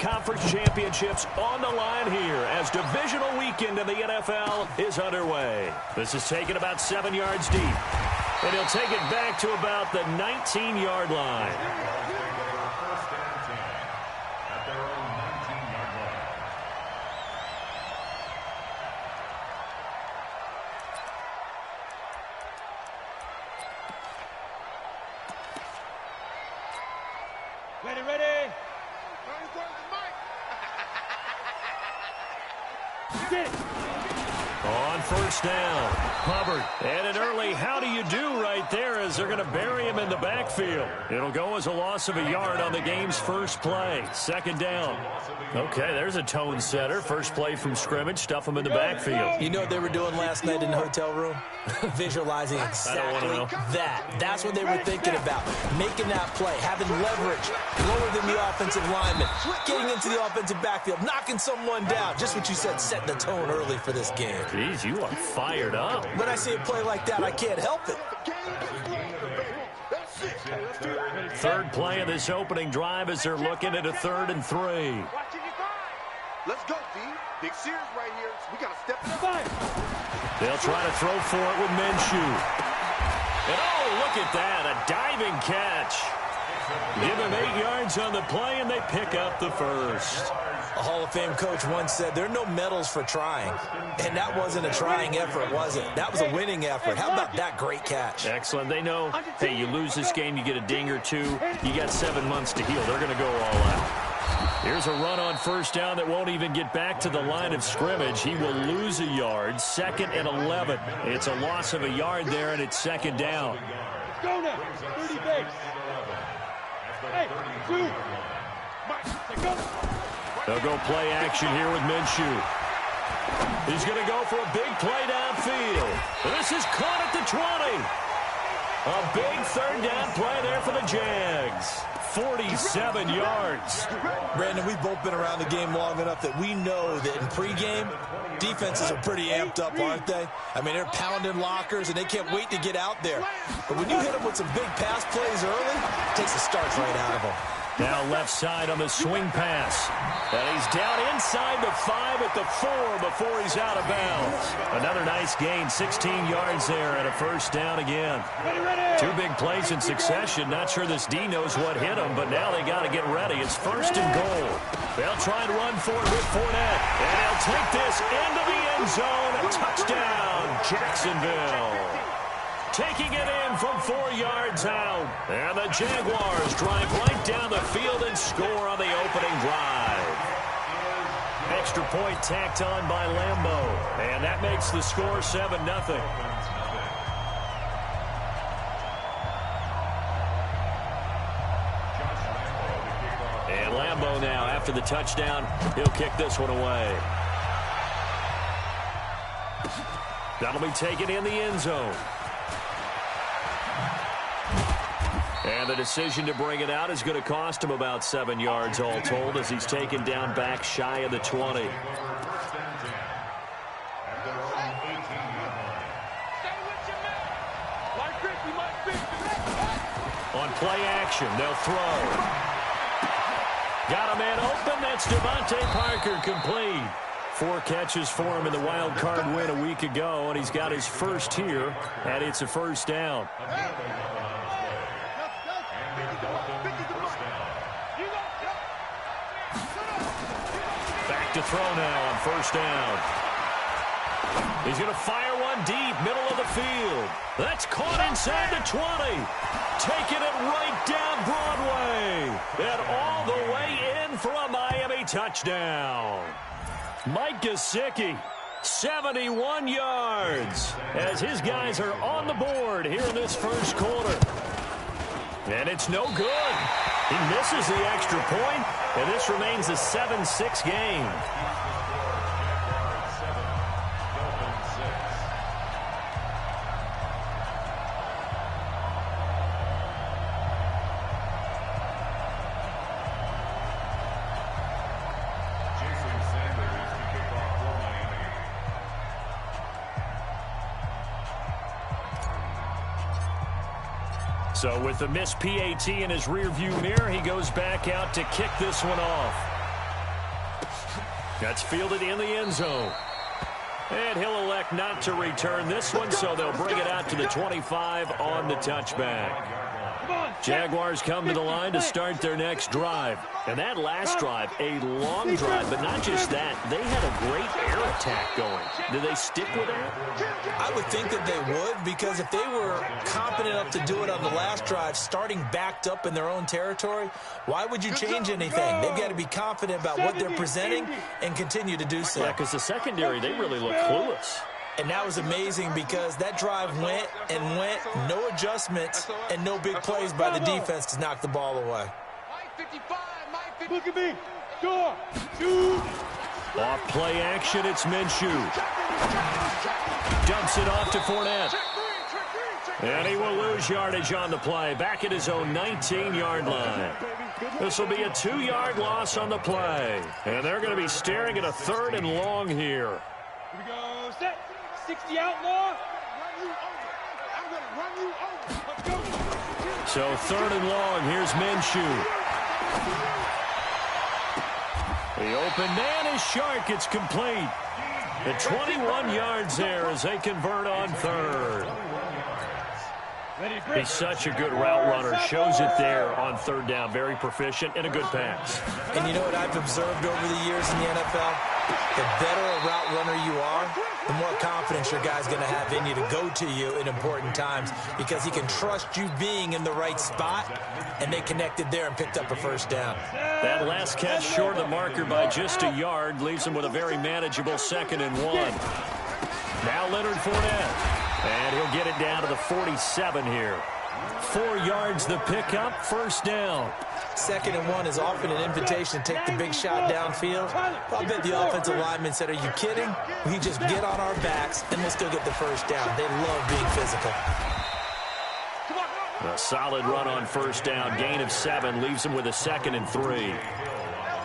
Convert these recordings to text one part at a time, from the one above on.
conference championships on the line here as divisional weekend in the NFL is underway. This is taken about 7 yards deep, and he'll take it back to about the 19-yard line. Ready. On first down, Hubbard. And an early how do you do right there as they're going to bury him in the backfield. It'll go as a loss of a yard on the game's first play. Second down. Okay, there's a tone setter. First play from scrimmage, stuff him in the backfield. You know what they were doing last night in the hotel room? Visualizing exactly that. That's what they were thinking about. Making that play, having leverage, lower than the offensive lineman, getting into the offensive backfield, knocking someone down. Just what you said, setting the tone early for this game. Jeez, you are fired up. When I see a play like that, I can't help it. Third play of this opening drive as they're looking at a 3rd and 3. Let's go, D. Big series right here. So we got to step it up. They'll try to throw for it with Minshew. And oh, look at that, a diving catch. Give him 8 yards on the play, and they pick up the first. A Hall of Fame coach once said there are no medals for trying. And that wasn't a trying effort, was it? That was a winning effort. How about that great catch? Excellent. They know, hey, you lose this game, you get a ding or two. You got 7 months to heal. They're going to go all out. Here's a run on first down that won't even get back to the line of scrimmage. He will lose a yard. 2nd and 11. It's a loss of a yard there, and it's 2nd down. Go now. 30 base. Hey, 2. Go. They'll go play action here with Minshew. He's going to go for a big play downfield. This is caught at the 20. A big 3rd down play there for the Jags. 47 yards. Brandon, we've both been around the game long enough that we know that in pregame, defenses are pretty amped up, aren't they? I mean, they're pounding lockers, and they can't wait to get out there. But when you hit them with some big pass plays early, it takes the starch right out of them. Now left side on the swing pass. And he's down inside the 5 at the 4 before he's out of bounds. Another nice gain, 16 yards there and a first down again. 2 big plays in succession. Not sure this D knows what hit him, but now they got to get ready. It's 1st and goal. They'll try and run for it with Fournette. And they'll take this into the end zone. A touchdown, Jacksonville. Taking it in from 4 yards out. And the Jaguars drive right down the field and score on the opening drive. Extra point tacked on by Lambeau. And that makes the score 7-0. And Lambeau now, after the touchdown, he'll kick this one away. That'll be taken in the end zone. And the decision to bring it out is going to cost him about 7 yards all told as he's taken down back shy of the 20. On play action, they'll throw. Got a man open. That's Devontae Parker complete. 4 catches for him in the wild card win a week ago, and he's got his first here, and it's a first down. To throw now on first down. He's going to fire one deep, middle of the field. That's caught inside the 20. Taking it right down Broadway. And all the way in for a Miami touchdown. Mike Gesicki, 71 yards, as his guys are on the board here in this first quarter. And it's no good. He misses the extra point, and this remains a 7-6 game. So with the missed PAT in his rearview mirror, he goes back out to kick this one off. That's fielded in the end zone. And he'll elect not to return this one, so they'll bring it out to the 25 on the touchback. Jaguars come to the line to start their next drive. And that last drive, a long drive, but not just that. They had a great air attack going. Do they stick with that? I would think that they would, because if they were competent enough to do it on the last drive, starting backed up in their own territory, why would you change anything? They've got to be confident about what they're presenting and continue to do so. Yeah, because the secondary, they really look clueless. And that was amazing because that drive went and went, no adjustments, and no big plays by the defense to knock the ball away. Look at me. Door. Shoot. Off play action, it's Minshew. Dumps it off to Fournette. And he will lose yardage on the play. Back at his own 19-yard line. This will be a 2-yard loss on the play. And they're going to be staring at a 3rd and long here. Here we go. Set. 60 outlaw. Let's go. So 3rd and long. Here's Minshew. The open man is Shark. It's complete. The 21 yards there as they convert on 3rd. He's such a good route runner. Shows it there on 3rd down. Very proficient and a good pass. And you know what I've observed over the years in the NFL? The better a route runner you are, the more confidence your guy's going to have in you to go to you in important times, because he can trust you being in the right spot, and they connected there and picked up a 1st down. That last catch short of the marker by just a yard leaves him with a very manageable 2nd and 1. Now Leonard Fournette. And he'll get it down to the 47 here. 4 yards the pickup, 1st down. 2nd and 1 is often an invitation to take the big shot downfield. I bet the offensive lineman said, are you kidding? We just get on our backs and let's go get the 1st down. They love being physical. A solid run on 1st down. Gain of 7 leaves him with a 2nd and 3.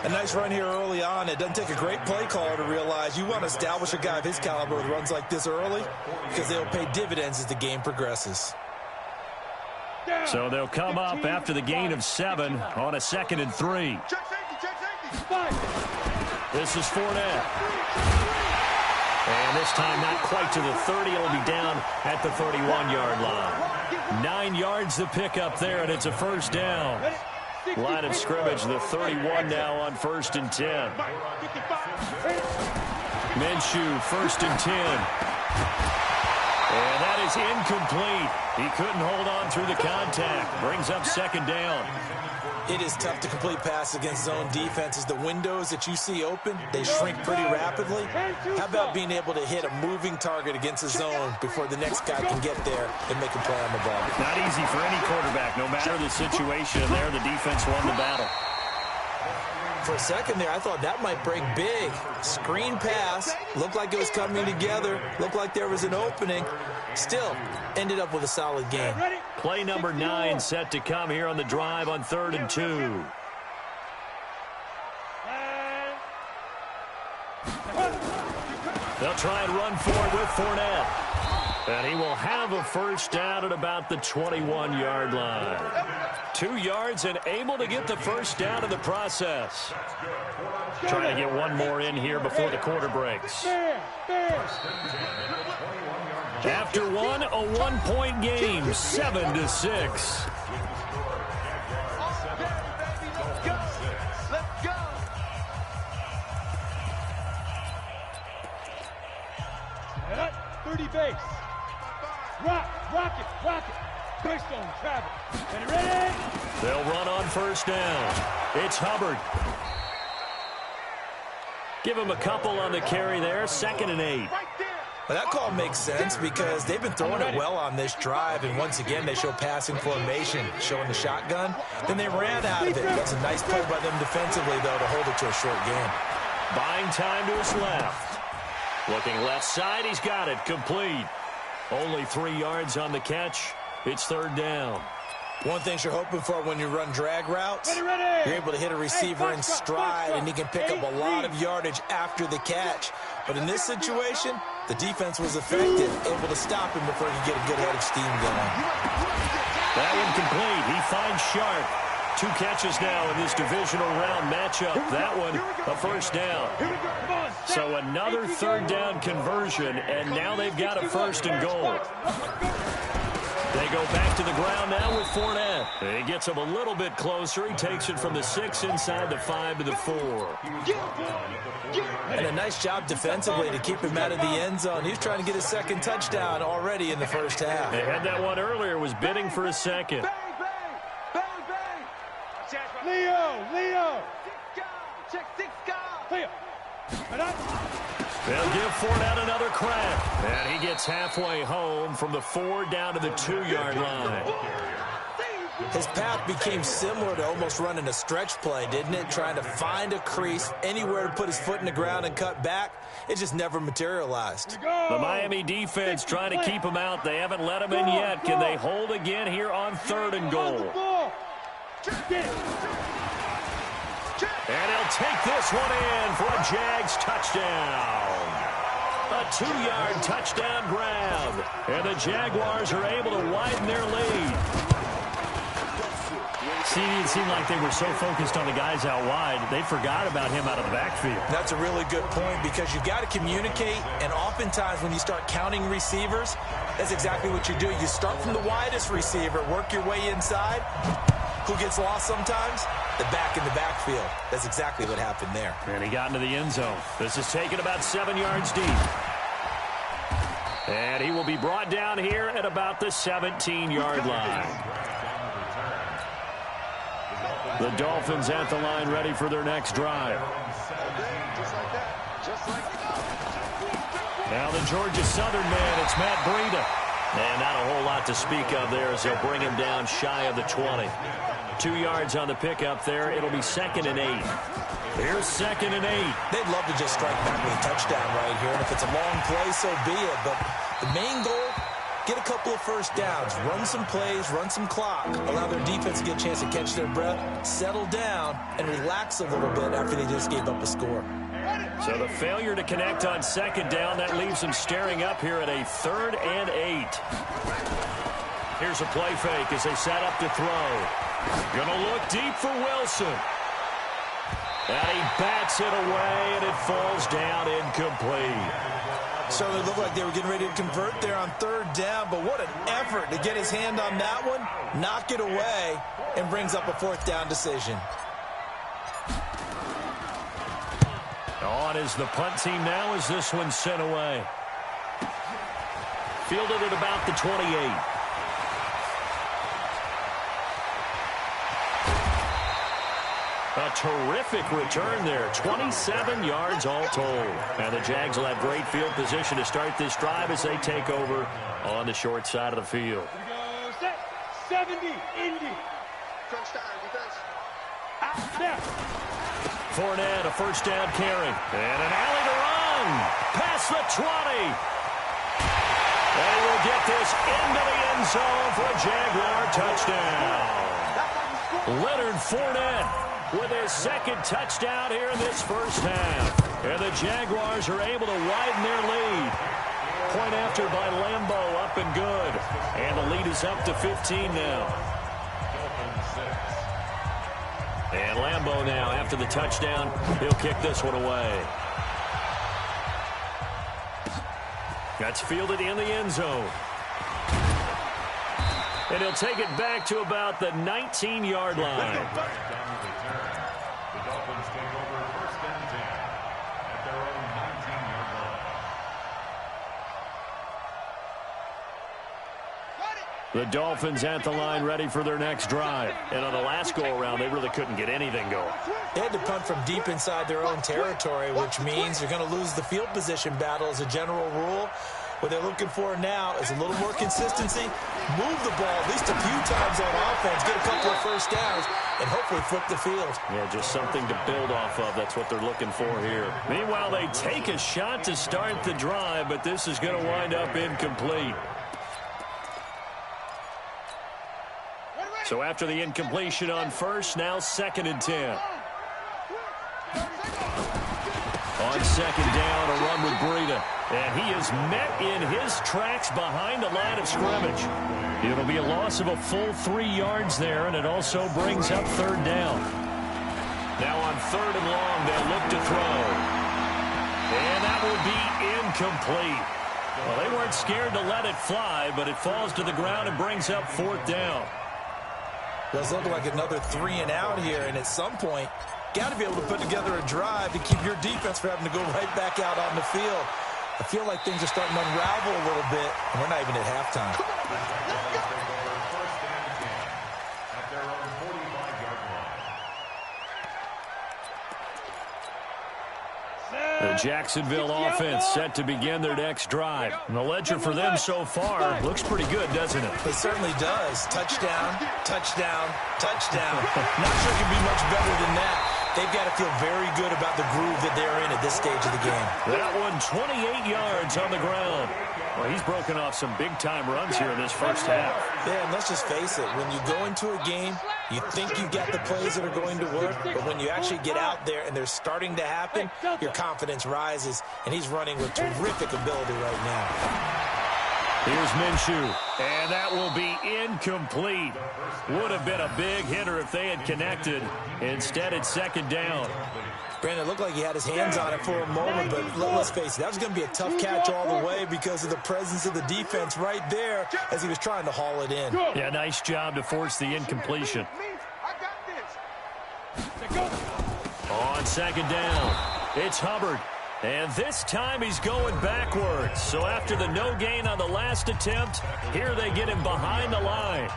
A nice run here early on. It doesn't take a great play caller to realize you want to establish a guy of his caliber with runs like this early, because they'll pay dividends as the game progresses. So they'll come up after the gain of 7 on a 2nd and 3. This is Fournette. And this time not quite to the 30. It'll be down at the 31-yard line. 9 yards the pickup there, and it's a 1st down. Line of scrimmage, the 31 now on 1st and 10. Minshew, 1st and 10. And that is incomplete. He couldn't hold on through the contact. Brings up 2nd down. It is tough to complete passes against zone defenses. The windows that you see open, they shrink pretty rapidly. How about being able to hit a moving target against a zone before the next guy can get there and make a play on the ball? Not easy for any quarterback. No matter the situation there, the defense won the battle. For a second there, I thought that might break big. Screen pass. Looked like it was coming together. Looked like there was an opening. Still, ended up with a solid game. Play number 9 set to come here on the drive on 3rd and 2. They'll try and run for it with Fournette. And he will have a 1st down at about the 21-yard line. 2 yards and able to get the 1st down in the process. Trying to get one more in here before the quarter breaks. After one, a 1-point game, 7-6. Let's go. 30 base. Rock it. Keystone, travel. Ready? They'll run on 1st down. It's Hubbard. Give him a couple on the carry there. 2nd and 8. Well, that call makes sense because they've been throwing it well on this drive, and once again they show passing formation, showing the shotgun. Then they ran out of it. That's a nice play by them defensively, though, to hold it to a short game. Buying time to his left. Looking left side, he's got it. Complete. Only 3 yards on the catch. It's 3rd down. One thing you're hoping for when you run drag routes, you're able to hit a receiver in stride, and he can pick up a lot of yardage after the catch. But in this situation, the defense was effective, able to stop him before he could get a good head of steam going. That one complete. He finds Sharp. 2 catches now in this divisional round matchup. That one, a first down. So another third down conversion, and now they've got a 1st and goal. They go back to the ground now with Fournette. He gets him a little bit closer. He takes it from the 6 inside the 5 to the 4. And a nice job defensively to keep him out of the end zone. He's trying to get his 2nd touchdown already in the first half. They had that one earlier, was bidding for a 2nd. Leo! Check 6 guys. Leo! They'll give Fournette another crack. And he gets halfway home from the 4 down to the 2-yard line. His path became similar to almost running a stretch play, didn't it? Trying to find a crease, anywhere to put his foot in the ground and cut back. It just never materialized. The Miami defense trying to keep him out. They haven't let him in yet. Can they hold again here on 3rd and goal? And he'll take this one in for a Jags touchdown. A 2-yard touchdown grab. And the Jaguars are able to widen their lead. See, it seemed like they were so focused on the guys out wide, they forgot about him out of the backfield. That's a really good point because you've got to communicate, and oftentimes when you start counting receivers, that's exactly what you do. You start from the widest receiver, work your way inside. Who gets lost sometimes? The back in the backfield. That's exactly what happened there. And he got into the end zone. This is taken about 7 yards deep. And he will be brought down here at about the 17-yard line. The Dolphins at the line ready for their next drive. Now the Georgia Southern man, it's Matt Breida. And not a whole lot to speak of there as they'll bring him down shy of the 20. 2 yards on the pickup there. It'll be 2nd and 8. Here's 2nd and 8. They'd love to just strike back with a touchdown right here. And if it's a long play, so be it. But the main goal, get a couple of first downs. Run some plays, run some clock. Allow their defense to get a chance to catch their breath, settle down, and relax a little bit after they just gave up a score. So the failure to connect on 2nd down, that leaves them staring up here at a 3rd and 8. Here's a play fake as they set up to throw. Gonna look deep for Wilson. And he bats it away, and it falls down incomplete. Certainly looked like they were getting ready to convert there on 3rd down, but what an effort to get his hand on that one, knock it away, and brings up a 4th down decision. On is the punt team now as this one's sent away. Fielded at about the 28. A terrific return there. 27 yards all told. And the Jags will have great field position to start this drive as they take over on the short side of the field. Here we go. Set. 70. Indy. Crunch time, defense. Out there. Fournette, a 1st down carry. And an alley to run. Past the 20. They will get this into the end zone for a Jaguar touchdown. Leonard Fournette with his 2nd touchdown here in this first half. And the Jaguars are able to widen their lead. Point after by Lambeau, up and good. And the lead is up to 15 now. And Lambeau now, after the touchdown, he'll kick this one away. That's fielded in the end zone. And he'll take it back to about the 19-yard line. The Dolphins at the line ready for their next drive. And on the last go-around, they really couldn't get anything going. They had to punt from deep inside their own territory, which means you're going to lose the field position battle as a general rule. What they're looking for now is a little more consistency, move the ball at least a few times on offense, get a couple of first downs, and hopefully flip the field. Yeah, just something to build off of. That's what they're looking for here. Meanwhile, they take a shot to start the drive, but this is going to wind up incomplete. So after the incompletion on 1st, now 2nd and 10. On second down, a run with Breida. And he is met in his tracks behind the line of scrimmage. It'll be a loss of a full 3 yards there, and it also brings up third down. Now on third and long, they'll look to throw. And that will be incomplete. Well, they weren't scared to let it fly, but it falls to the ground and brings up fourth down. Does look like another 3 and out here, and at some point, got to be able to put together a drive to keep your defense from having to go right back out on the field. I feel like things are starting to unravel a little bit, and we're not even at halftime. The Jacksonville offense set to begin their next drive. And the ledger for them so far looks pretty good, doesn't it? It certainly does. Touchdown, touchdown, touchdown. Not sure it can be much better than that. They've got to feel very good about the groove that they're in at this stage of the game. That one 28 yards on the ground. Well, he's broken off some big-time runs here in this first half. Yeah, and let's just face it. When you go into a game, you think you've got the plays that are going to work, but when you actually get out there and they're starting to happen, your confidence rises, and he's running with terrific ability right now. Here's Minshew, and that will be incomplete. Would have been a big hitter if they had connected. Instead, it's second down. Brandon, it looked like he had his hands on it for a moment, but let's face it, that was going to be a tough catch all the way because of the presence of the defense right there as he was trying to haul it in. Yeah, nice job to force the incompletion. On second down, it's Hubbard. And this time he's going backwards. So after the no gain on the last attempt, here they get him behind the line.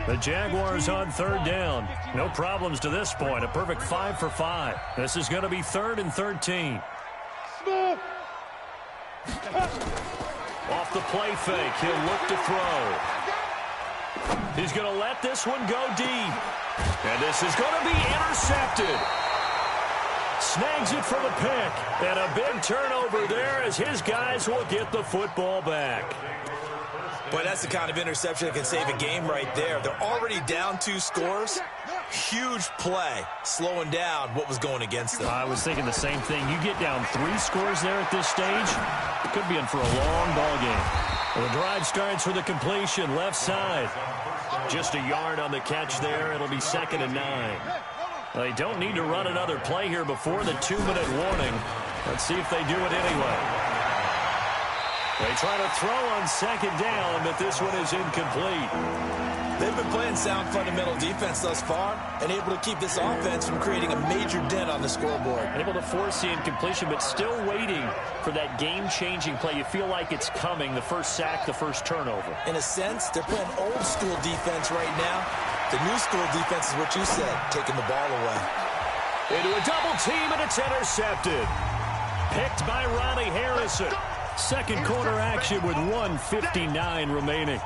The Jaguars on third down. No problems to this point. A perfect 5 for 5. This is going to be 3rd and 13. Off the play fake, he'll look to throw. He's going to let this one go deep. And this is going to be intercepted. Snags it for the pick. And a big turnover there as his guys will get the football back. Boy, that's the kind of interception that can save a game right there. They're already down 2 scores. Huge play, slowing down what was going against them. I was thinking the same thing. You get down 3 scores there at this stage, it could be in for a long ball game. Well, the drive starts with a completion, left side. Just a yard on the catch there. It'll be 2nd and 9. They don't need to run another play here before the 2-minute warning. Let's see if they do it anyway. They try to throw on second down, but this one is incomplete. They've been playing sound fundamental defense thus far and able to keep this offense from creating a major dent on the scoreboard. Able to force the incompletion, but still waiting for that game-changing play. You feel like it's coming, the first sack, the first turnover. In a sense, they're playing old-school defense right now. The new school defense is what you said, taking the ball away. Into a double team, and it's intercepted. Picked by Ronnie Harrison. Second quarter action with 1:59 remaining.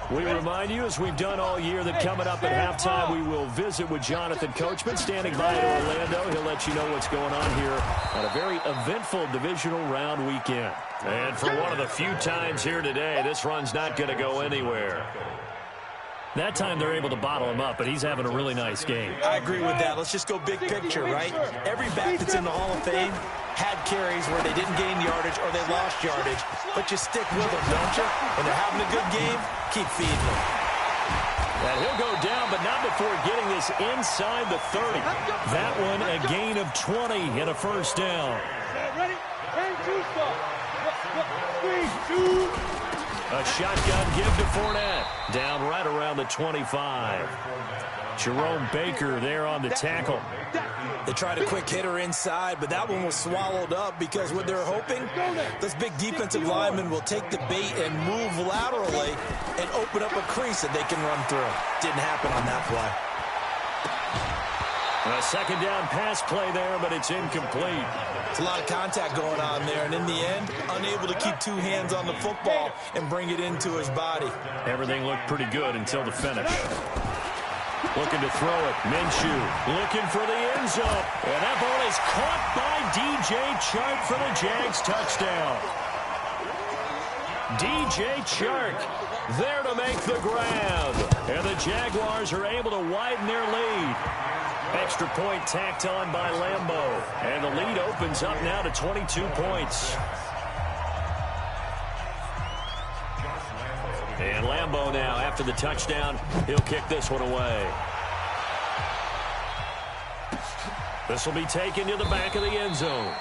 We remind you, as we've done all year, that coming up at halftime, we will visit with Jonathan Coachman, standing by in Orlando. He'll let you know what's going on here on a very eventful divisional round weekend. And for one of the few times here today, this run's not going to go anywhere. That time they're able to bottle him up, but he's having a really nice game. I agree with that. Let's just go big picture, right? Every back that's in the Hall of Fame had carries where they didn't gain yardage or they lost yardage. But you stick with them, don't you? When they're having a good game, keep feeding them. And he'll go down, but not before getting this inside the 30. That one a gain of 20 and a first down. Ready? And 2 stop. 3, 2. A shotgun give to Fournette. Down right around the 25. Jerome Baker there on the tackle. They tried a quick hitter inside, but that one was swallowed up because what they're hoping, this big defensive lineman will take the bait and move laterally and open up a crease that they can run through. Didn't happen on that play. A second down pass play there, but it's incomplete. It's a lot of contact going on there, and in the end, unable to keep 2 hands on the football and bring it into his body. Everything looked pretty good until the finish. Looking to throw it. Minshew looking for the end zone. And that ball is caught by DJ Chark for the Jags touchdown. DJ Chark there to make the grab. And the Jaguars are able to widen their lead. Extra point tacked on by Lambeau. And the lead opens up now to 22 points. And Lambeau now, after the touchdown, he'll kick this one away. This will be taken to the back of the end zone.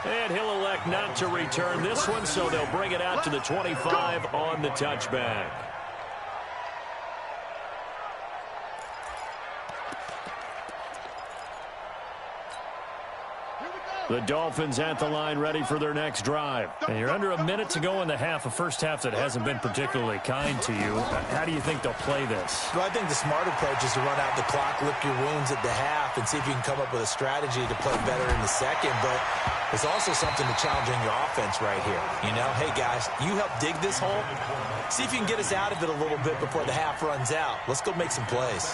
And he'll elect not to return this one, so they'll bring it out to the 25 on the touchback. The Dolphins at the line ready for their next drive. And you're under a minute to go in the half, a first half that hasn't been particularly kind to you. How do you think they'll play this? Well, I think the smart approach is to run out the clock, lick your wounds at the half, and see if you can come up with a strategy to play better in the second. But it's also something to challenge in your offense right here. You know, hey, guys, you help dig this hole. See if you can get us out of it a little bit before the half runs out. Let's go make some plays.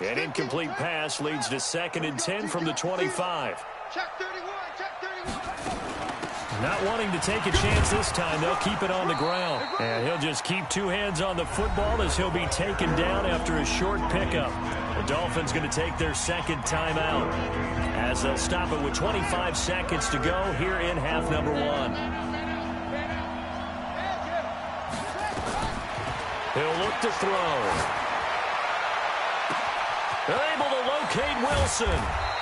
An incomplete pass leads to 2nd and 10 from the 25. Check 31, check 31. Not wanting to take a chance this time, they'll keep it on the ground. And he'll just keep two hands on the football as he'll be taken down after a short pickup. The Dolphins going to take their second timeout as they'll stop it with 25 seconds to go here in half number 1. He'll look to throw. They're able to locate Wilson.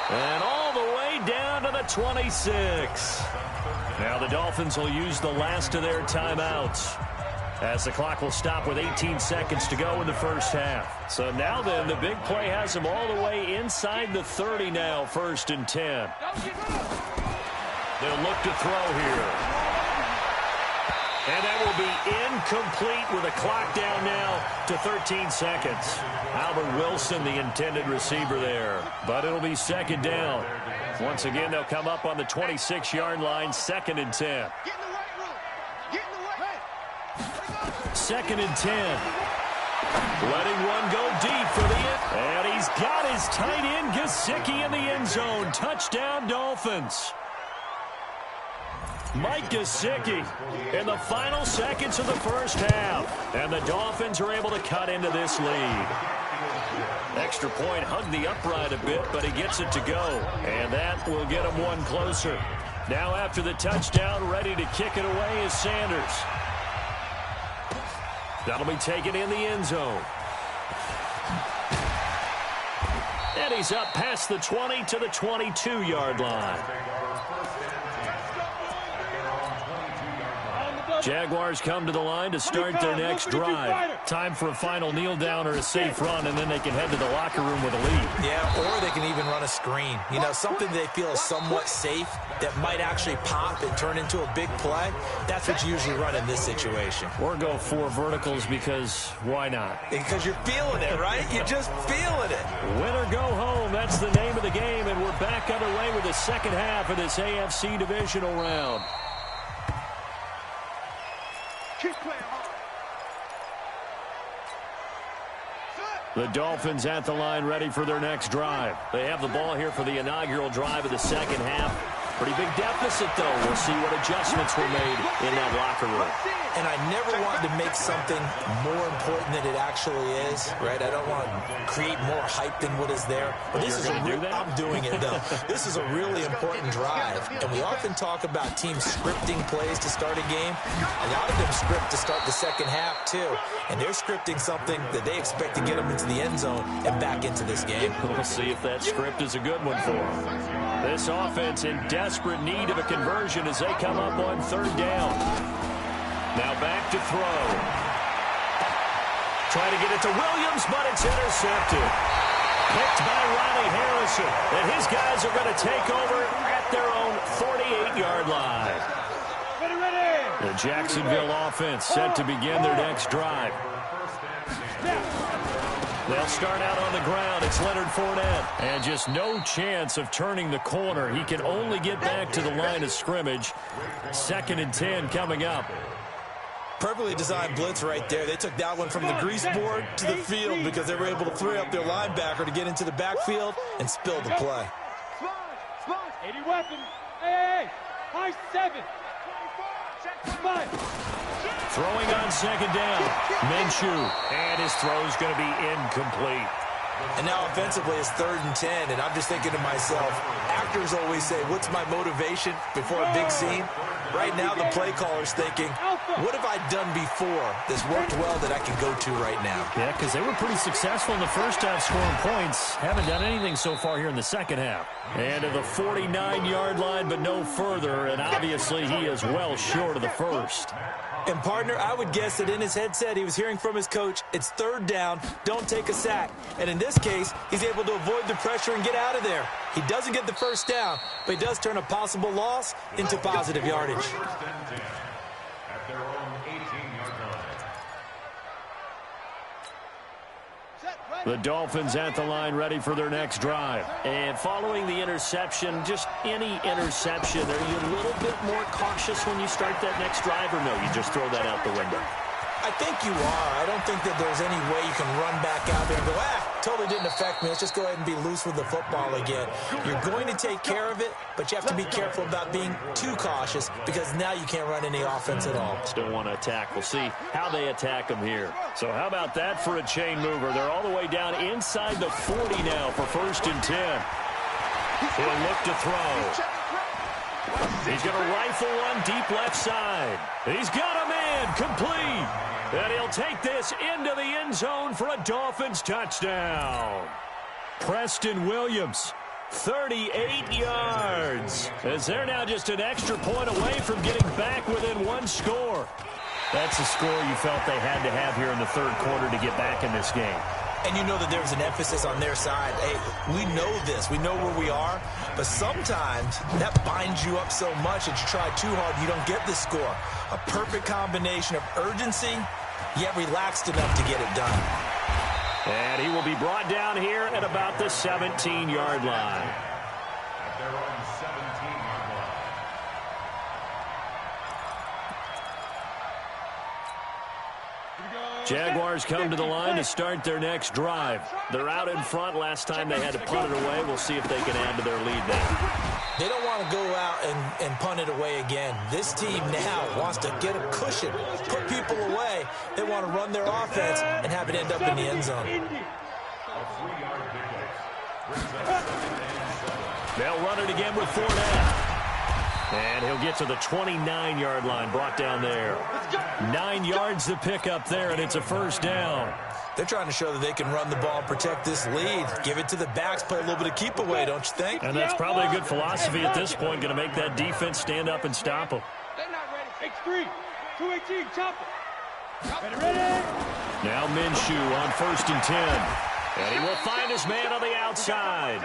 And all the way down to the 26. Now the Dolphins will use the last of their timeouts as the clock will stop with 18 seconds to go in the first half. So now then, the big play has them all the way inside the 30 now, 1st and 10. They'll look to throw here. And that will be incomplete with a clock down now to 13 seconds. Albert Wilson, the intended receiver there. But it'll be 2nd down. Once again, they'll come up on the 26-yard line, 2nd and 10. Get in the right room. Get in the right. 2nd and 10. Letting one go deep for the end. And he's got his tight end, Gesicki, in the end zone. Touchdown, Dolphins. Mike Gesicki in the final seconds of the first half. And the Dolphins are able to cut into this lead. Extra point hugged the upright a bit, but he gets it to go. And that will get him one closer. Now after the touchdown, ready to kick it away is Sanders. That'll be taken in the end zone. And he's up past the 20 to the 22-yard line. Jaguars come to the line to start their next drive. Time for a final kneel down or a safe run, and then they can head to the locker room with a lead. Yeah, or they can even run a screen. You know, something they feel is somewhat safe that might actually pop and turn into a big play. That's what you usually run in this situation. Or go 4 verticals because why not? Because you're feeling it, right? You're just feeling it. Win or go home, that's the name of the game, and we're back underway with the second half of this AFC divisional round. Keep playing hard. The Dolphins at the line ready for their next drive. They have the ball here for the inaugural drive of the second half. Pretty big deficit, though. We'll see what adjustments were made in that locker room. And I never wanted to make something more important than it actually is, right? I don't want to create more hype than what is there. But this is I'm doing it, though. This is a really important drive. And we often talk about teams scripting plays to start a game. A lot of them script to start the second half, too. And they're scripting something that they expect to get them into the end zone and back into this game. We'll see if that script is a good one for them. This offense in desperate need of a conversion as they come up on 3rd down. Now back to throw. Trying to get it to Williams, but it's intercepted. Picked by Ronnie Harrison. And his guys are going to take over at their own 48-yard line. Ready. The Jacksonville offense set to begin their next drive. They'll start out on the ground. It's Leonard Fournette. And just no chance of turning the corner. He can only get back to the line of scrimmage. 2nd and 10 coming up. Perfectly designed blitz right there. They took that one from the grease board to the field because they were able to free up their linebacker to get into the backfield and spill the play. 80 weapons. Hey. High 7. Throwing on second down. Minshew. And his throw's going to be incomplete. And now offensively it's 3rd and 10, and I'm just thinking to myself, actors always say, what's my motivation before a big scene? Right now the play caller's thinking, what have I done before that's worked well that I can go to right now? Yeah, because they were pretty successful in the first half scoring points. Haven't done anything so far here in the second half. And to the 49-yard line, but no further, and obviously he is well short of the first. And, partner, I would guess that in his headset he was hearing from his coach, it's 3rd down, don't take a sack. And in this case, he's able to avoid the pressure and get out of there. He doesn't get the first down, but he does turn a possible loss into positive yardage. The Dolphins at the line, ready for their next drive. And following the interception, just any interception, are you a little bit more cautious when you start that next drive, or no, you just throw that out the window? I think you are. I don't think that there's any way you can run back out there and go, totally didn't affect me. Let's just go ahead and be loose with the football again. You're going to take care of it, but you have to be careful about being too cautious because now you can't run any offense at all. Still want to attack. We'll see how they attack them here. So how about that for a chain mover? They're all the way down inside the 40 now for 1st and 10. He'll look to throw. He's going to rifle one deep left side. He's got a man complete. And he'll take this into the end zone for a Dolphins touchdown. Preston Williams, 38 yards. As they're now just an extra point away from getting back within 1 score. That's a score you felt they had to have here in the 3rd quarter to get back in this game. And you know that there was an emphasis on their side. Hey, we know this. We know where we are. But sometimes that binds you up so much that you try too hard, you don't get the score. A perfect combination of urgency, yet relaxed enough to get it done. And he will be brought down here at about the 17-yard line. Jaguars come to the line to start their next drive. They're out in front. Last time they had to punt it away. We'll see if they can add to their lead now. They don't want to go out and punt it away again. This team now wants to get a cushion, put people away. They want to run their offense and have it end up in the end zone. They'll run it again with Fournette. And he'll get to the 29-yard line, brought down there. 9 yards to pick up there, and it's a 1st down. They're trying to show that they can run the ball and protect this lead. Give it to the backs, play a little bit of keep away, don't you think? And that's probably a good philosophy at this point, going to make that defense stand up and stop them. They're not ready. X3, 218, chop it. Ready. Now Minshew on 1st and 10. And he will find his man on the outside.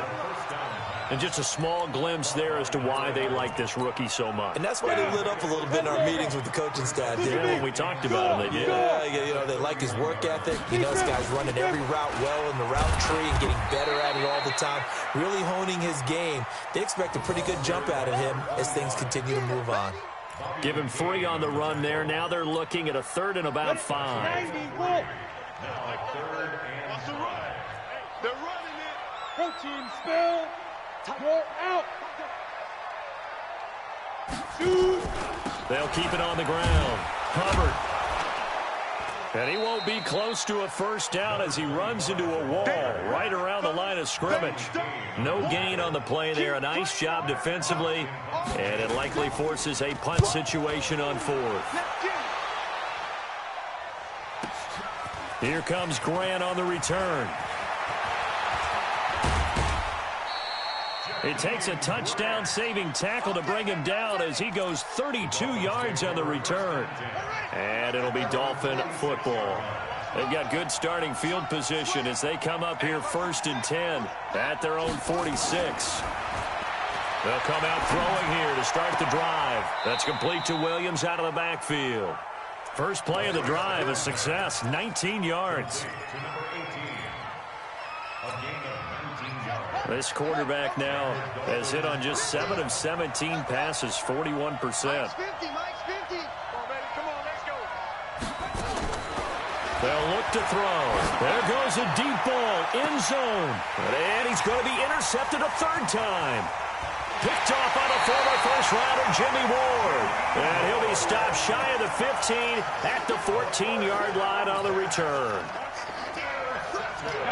And just a small glimpse there as to why they like this rookie so much. And that's why they lit up a little bit in our meetings with the coaching staff. Yeah, when we talked about him, they did. Yeah, you know, they like his work ethic. You know, this guy's running every route well in the route tree and getting better at it all the time, really honing his game. They expect a pretty good jump out of him as things continue to move on. Give him 3 on the run there. Now they're looking at a 3rd and about 5. Now a 3rd and 5. They're running it. Protein spill. You're out. Shoot. They'll keep it on the ground. Hubbard. And he won't be close to a 1st down as he runs into a wall right around the line of scrimmage. No gain on the play there. A nice job defensively. And it likely forces a punt situation on 4th. Here comes Grant on the return. It takes a touchdown-saving tackle to bring him down as he goes 32 yards on the return. And it'll be Dolphin football. They've got good starting field position as they come up here 1st and 10 at their own 46. They'll come out throwing here to start the drive. That's complete to Williams out of the backfield. First play of the drive, a success, 19 yards. This quarterback now has hit on just 7 of 17 passes, 41%. They'll look to throw. There goes a deep ball, end zone. And he's going to be intercepted a 3rd time. Picked off by the former first-rounder Jimmy Ward. And he'll be stopped shy of the 15 at the 14-yard line on the return.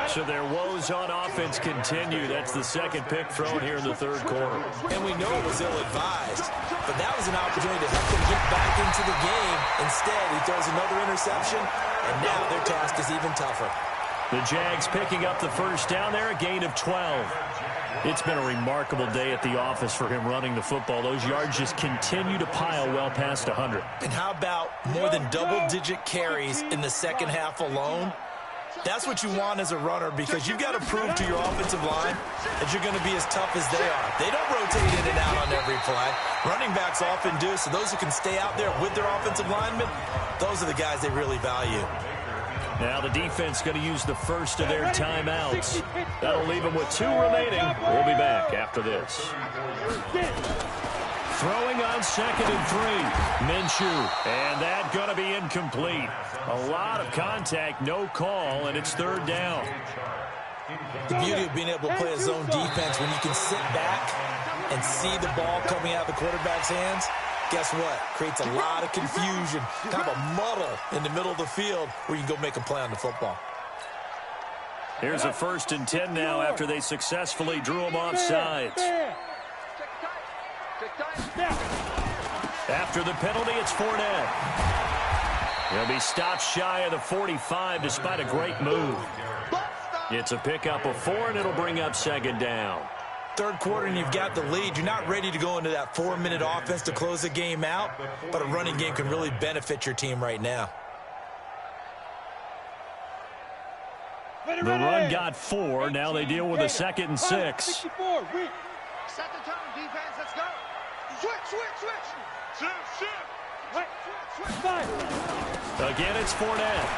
So their woes on offense continue. That's the second pick thrown here in the third quarter. And we know it was ill-advised, but that was an opportunity to help them get back into the game. Instead, he throws another interception, and now their task is even tougher. The Jags picking up the first down there, a gain of 12. It's been a remarkable day at the office for him running the football. Those yards just continue to pile well past 100. And how about more than double-digit carries in the second half alone? That's what you want as a runner, because you've got to prove to your offensive line that you're going to be as tough as they are. They don't rotate in and out on every play. Running backs often do, so those who can stay out there with their offensive linemen, those are the guys they really value. Now the defense going to use the first of their timeouts. That'll leave them with 2 remaining. We'll be back after this. Throwing on second and 3. Minshew. And that going to be incomplete. A lot of contact, no call, and it's third down. The beauty of being able to play a zone defense when you can sit back and see the ball coming out of the quarterback's hands, guess what? Creates a lot of confusion, kind of a muddle in the middle of the field where you can go make a play on the football. Here's a 1st and 10 now after they successfully drew him off sides. After the penalty, it's Fournette. He'll be stopped shy of the 45 despite a great move. It's a pickup of 4, and it'll bring up second down. Third quarter, and you've got the lead. You're not ready to go into that 4-minute offense to close the game out, but a running game can really benefit your team right now. The run got 4. Now they deal with a 2nd and 6. Set the tone, defense. Let's go. Switch. Again, it's Fournette.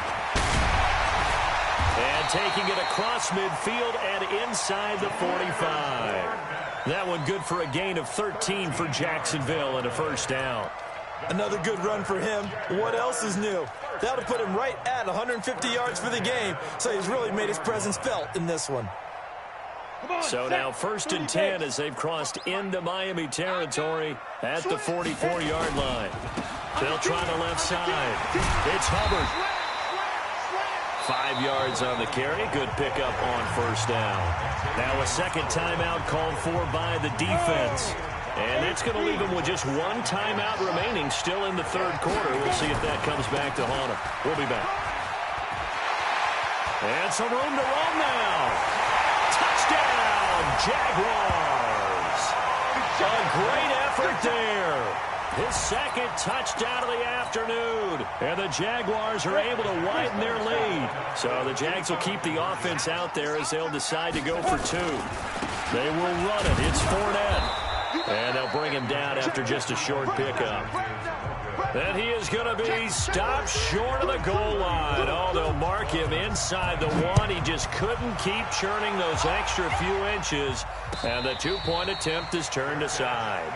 And taking it across midfield and inside the 45. That one good for a gain of 13 for Jacksonville and a first down. Another good run for him. What else is new? That'll put him right at 150 yards for the game, so he's really made his presence felt in this one. So now 1st and 10 as they've crossed into Miami territory at the 44-yard line. They'll try the left side. It's Hubbard. 5 yards on the carry. Good pickup on first down. Now a second timeout called for by the defense. And that's going to leave them with just 1 timeout remaining still in the third quarter. We'll see if that comes back to haunt them. We'll be back. And some room to run now. Touchdown, Jaguars. A great effort there. His second touchdown of the afternoon. And the Jaguars are able to widen their lead. So the Jags will keep the offense out there as they'll decide to go for 2. They will run it. It's Fournette. And they'll bring him down after just a short pickup. And he is going to be stopped short of the goal line. Oh, they'll mark him inside the 1. He just couldn't keep churning those extra few inches. And the 2-point attempt is turned aside.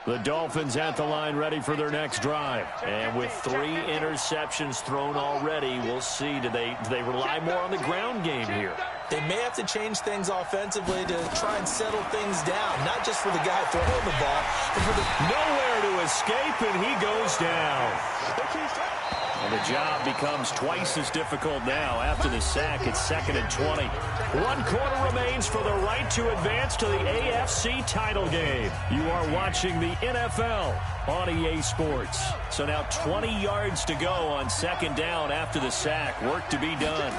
The Dolphins at the line ready for their next drive. And with 3 interceptions thrown already, we'll see. Do they rely more on the ground game here? They may have to change things offensively to try and settle things down. Not just for the guy throwing the ball, but for the... Nowhere to escape, and he goes down. And the job becomes twice as difficult now. After the sack, it's 2nd and 20. 1 quarter remains for the right to advance to the AFC title game. You are watching the NFL on EA Sports. So now 20 yards to go on 2nd down after the sack. Work to be done.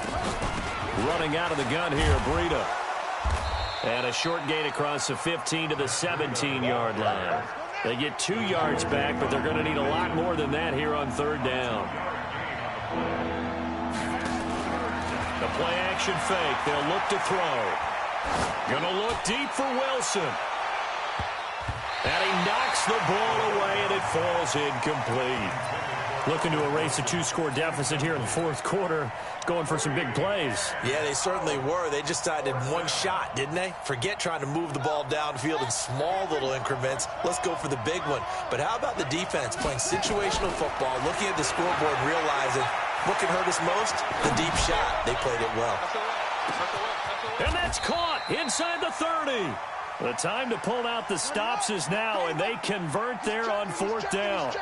Running out of the gun here, Breida. And a short gain across the 15 to the 17-yard line. They get 2 yards back, but they're going to need a lot more than that here on 3rd down. The play-action fake. They'll look to throw. Going to look deep for Wilson. And he knocks the ball away, and it falls incomplete. looking to erase a 2-score deficit here in the fourth quarter, going for some big plays. Yeah, they certainly were. They just decided one shot, didn't they? Forget trying to move the ball downfield in small little increments. Let's go for the big one. But how about the defense playing situational football, looking at the scoreboard and realizing what can hurt us most? The deep shot. They played it well. And that's caught inside the 30. The time to pull out the stops is now, and they convert there on fourth down.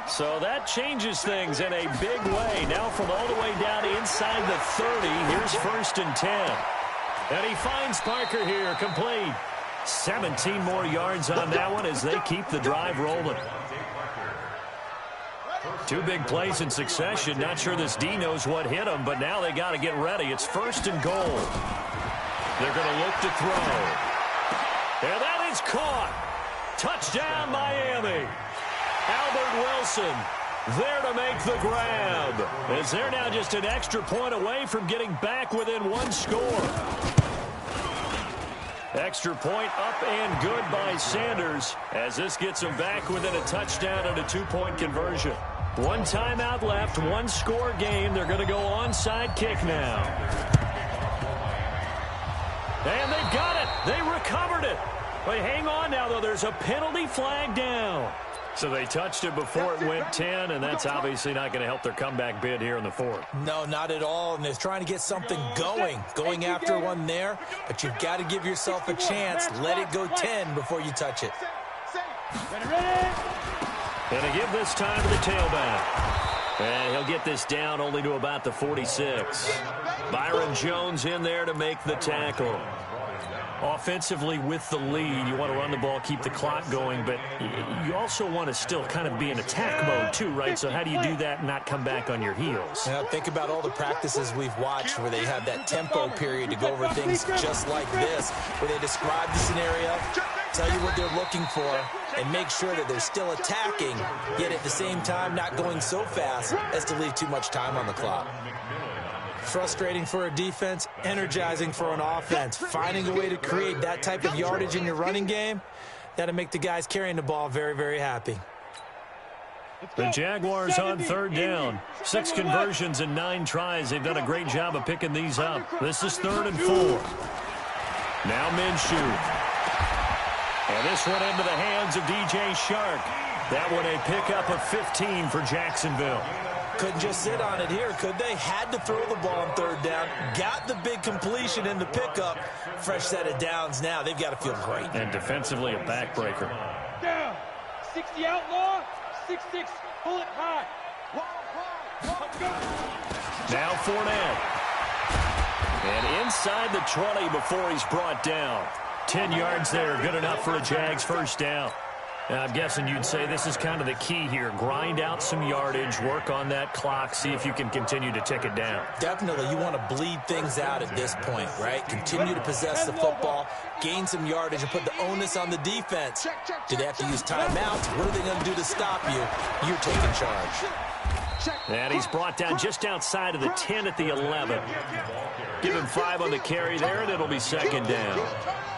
So that changes things in a big way. Now from all the way down inside the 30, here's 1st and 10. And he finds Parker here, complete. 17 more yards on that one as they keep the drive rolling. 2 big plays in succession. Not sure this D knows what hit him, but now they got to get ready. It's 1st and goal. They're going to look to throw. And that is caught. Touchdown, Miami. Albert Wilson there to make the grab, as they're now just an extra point away from getting back within 1 score. Extra point up and good by Sanders, as this gets them back within a touchdown and a 2-point conversion. 1 timeout left, 1-score game. They're going to go onside kick now. And they've got it. They recovered it. But hang on now, though. There's a penalty flag down. So they touched it before it went 10, and that's obviously not going to help their comeback bid here in the fourth. No, not at all, and they're trying to get something going after one there, but you've got to give yourself a chance. Let it go 10 before you touch it. And to give this time to the tailback. And he'll get this down only to about the 46. Byron Jones in there to make the tackle. Offensively with the lead, you want to run the ball, keep the clock going, but you also want to still kind of be in attack mode too, right? So how do you do that and not come back on your heels? Now, think about all the practices we've watched where they have that tempo period to go over things just like this, where they describe the scenario, tell you what they're looking for, and make sure that they're still attacking, yet at the same time not going so fast as to leave too much time on the clock. Frustrating for a defense, energizing for an offense. Finding a way to create that type of yardage in your running game, that'll make the guys carrying the ball very, very happy. The Jaguars on 3rd down. 6 conversions and 9 tries. They've done a great job of picking these up. This is 3rd and 4. Now Minshew. And this one into the hands of DJ Shark. That one a pickup of 15 for Jacksonville. Couldn't just sit on it here, could they? Had to throw the ball on 3rd down. Got the big completion in the pickup. Fresh set of downs now. They've got to feel great. And defensively a backbreaker. Down. 60 outlaw. 6-6. Pull it high. Now Fournette. And inside the 20 before he's brought down. 10 yards there. Good enough for a Jags 1st down. Now, I'm guessing you'd say this is kind of the key here. Grind out some yardage, work on that clock, see if you can continue to tick it down. Definitely. You want to bleed things out at this point, right? Continue to possess the football, gain some yardage, and put the onus on the defense. Do they have to use timeouts? What are they going to do to stop you? You're taking charge. And he's brought down just outside of the 10 at the 11. Give him 5 on the carry there, and it'll be 2nd down.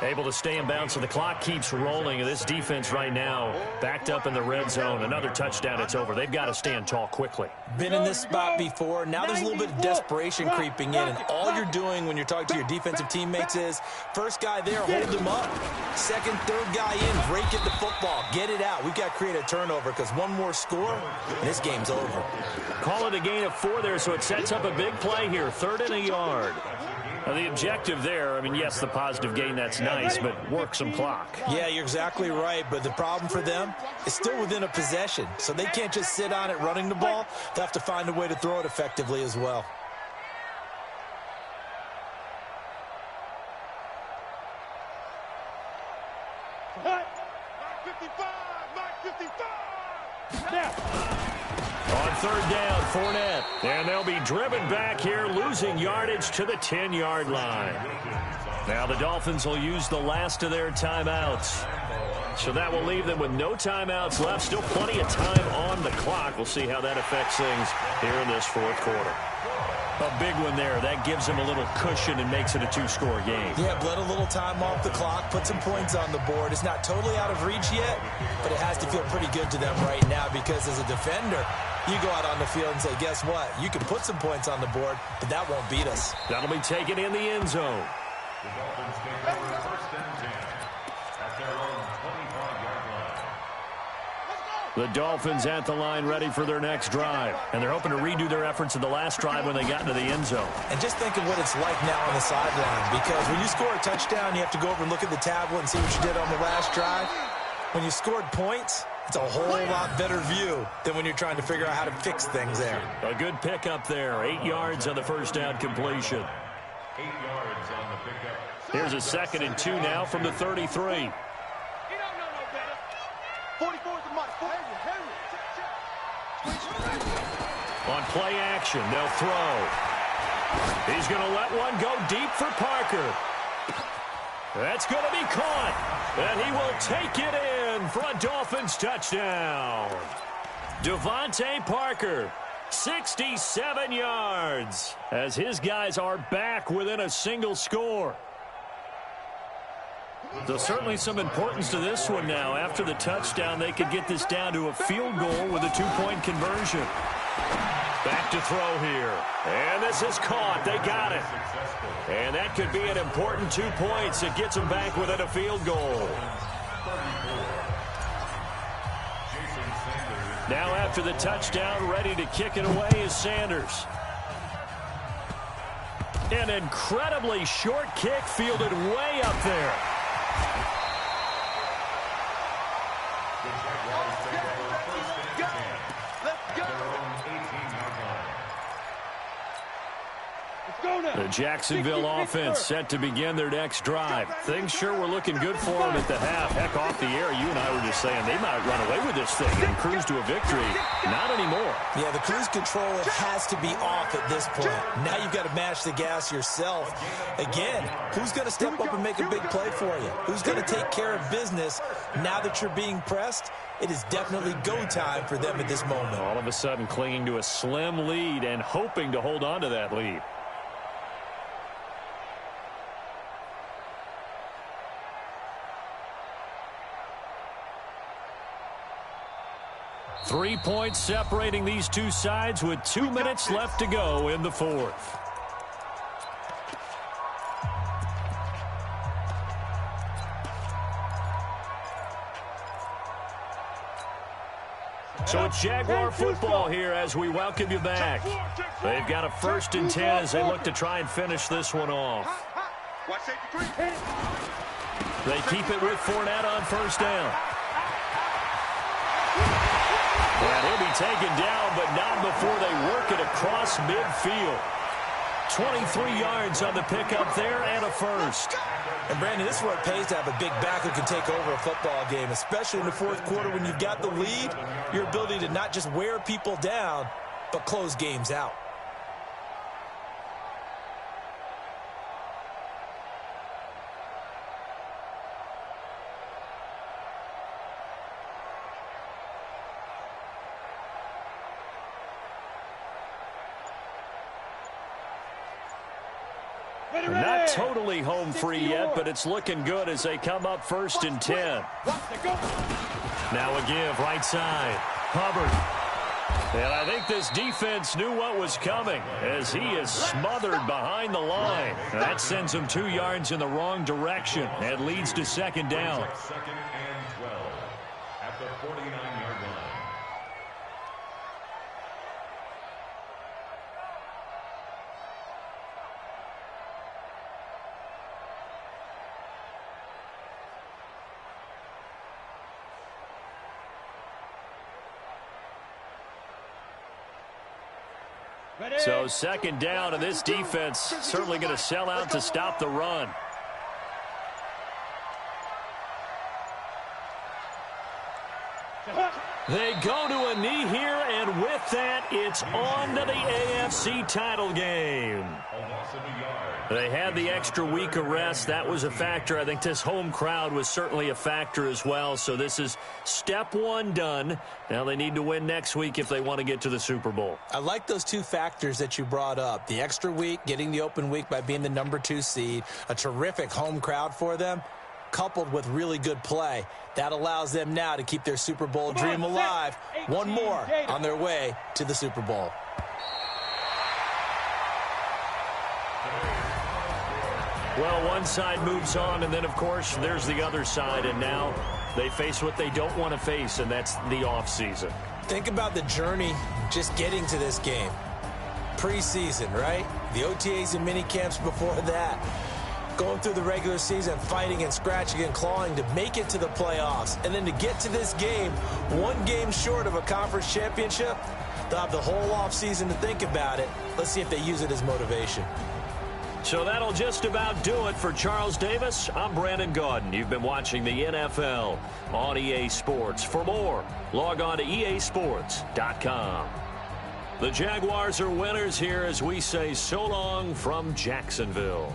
Able to stay in bounds, so the clock keeps rolling. And this defense right now backed up in the red zone. Another touchdown, it's over. They've got to stand tall quickly. Been in this spot before. Now there's a little bit of desperation creeping in. And all you're doing when you're talking to your defensive teammates is, first guy there, hold him up. Second, third guy in, break it the football. Get it out. We've got to create a turnover because one more score, and this game's over. Call it a gain of 4 there, so it sets up a big play here. 3rd and a yard. Now, the objective there, I mean, yes, the positive gain, that's nice, but work some clock. Yeah, you're exactly right, but the problem for them is still within a possession, so they can't just sit on it running the ball. They have to find a way to throw it effectively as well. Mark 55! Mark 55! Now. On 3rd down, Fournette. And they'll be driven back here, losing yardage to the 10-yard line. Now the Dolphins will use the last of their timeouts. So that will leave them with no timeouts left. Still plenty of time on the clock. We'll see how that affects things here in this 4th quarter. A big one there. That gives them a little cushion and makes it a two-score game. Yeah, bled a little time off the clock, put some points on the board. It's not totally out of reach yet, but it has to feel pretty good to them right now because as a defender, you go out on the field and say, guess what? You can put some points on the board, but that won't beat us. That'll be taken in the end zone. The Dolphins take over first and 10 at their own 25-yard line. The Dolphins at the line ready for their next drive. And they're hoping to redo their efforts in the last drive when they got into the end zone. And just think of what it's like now on the sideline, because when you score a touchdown, you have to go over and look at the tablet and see what you did on the last drive. When you scored points, it's a whole lot better view than when you're trying to figure out how to fix things there. A good pickup there. 8 yards on the first down completion. 8 yards on the pickup. Here's a 2nd and 2 now from the 33. He don't know no better. 44 is the mark. On play action, they'll throw. He's going to let one go deep for Parker. That's going to be caught. And he will take it in for a Dolphins touchdown. Devontae Parker, 67 yards, as his guys are back within a single score. There's certainly some importance to this one now. After the touchdown, they could get this down to a field goal with a 2-point conversion. Back to throw here. And this is caught. They got it. And that could be an important 2 points. It gets them back within a field goal. Now after the touchdown, ready to kick it away is Sanders. An incredibly short kick fielded way up there. The Jacksonville offense set to begin their next drive. Things sure were looking good for them at the half. Heck, off the air, you and I were just saying they might run away with this thing and cruise to a victory. Not anymore. Yeah, the cruise control has to be off at this point. Now you've got to mash the gas yourself. Again, who's going to step up and make a big play for you? Who's going to take care of business now that you're being pressed? It is definitely go time for them at this moment. All of a sudden clinging to a slim lead and hoping to hold on to that lead. Three points separating these two sides with 2 minutes left to go in the fourth. So it's Jaguar football here as we welcome you back. They've got a 1st and 10 as they look to try and finish this one off. They keep it with Fournette on 1st down. And he'll be taken down, but not before they work it across midfield. 23 yards on the pickup there and a 1st. And, Brandon, this is what it pays to have a big back who can take over a football game, especially in the fourth quarter when you've got the lead, your ability to not just wear people down, but close games out. Not totally home free yet, but it's looking good as they come up 1st and 10. Now a give right side. Hubbard. And I think this defense knew what was coming as he is smothered behind the line. That sends him 2 yards in the wrong direction and leads to 2nd down. 2nd and 12 at the 49-yard line. So 2nd down, and this defense certainly going to sell out to stop the run. They go to a knee here, And with that, it's on to the AFC title game. They had the extra week of rest. That was a factor. I think this home crowd was certainly a factor as well. So this is step one done. Now they need to win next week if they want to get to the Super Bowl. I like those two factors that you brought up. The extra week, getting the open week by being the number 2 seed, a terrific home crowd for them, coupled with really good play. That allows them now to keep their Super Bowl dream alive. One more on their way to the Super Bowl. Well, one side moves on, and then, of course, there's the other side, and now they face what they don't want to face, and that's the offseason. Think about the journey just getting to this game. Preseason, right? The OTAs and mini camps before that. Going through the regular season, fighting and scratching and clawing to make it to the playoffs. And then to get to this game, one game short of a conference championship, they'll have the whole offseason to think about it. Let's see if they use it as motivation. So that'll just about do it for Charles Davis. I'm Brandon Gaudin. You've been watching the NFL on EA Sports. For more, log on to easports.com. The Jaguars are winners here as we say so long from Jacksonville.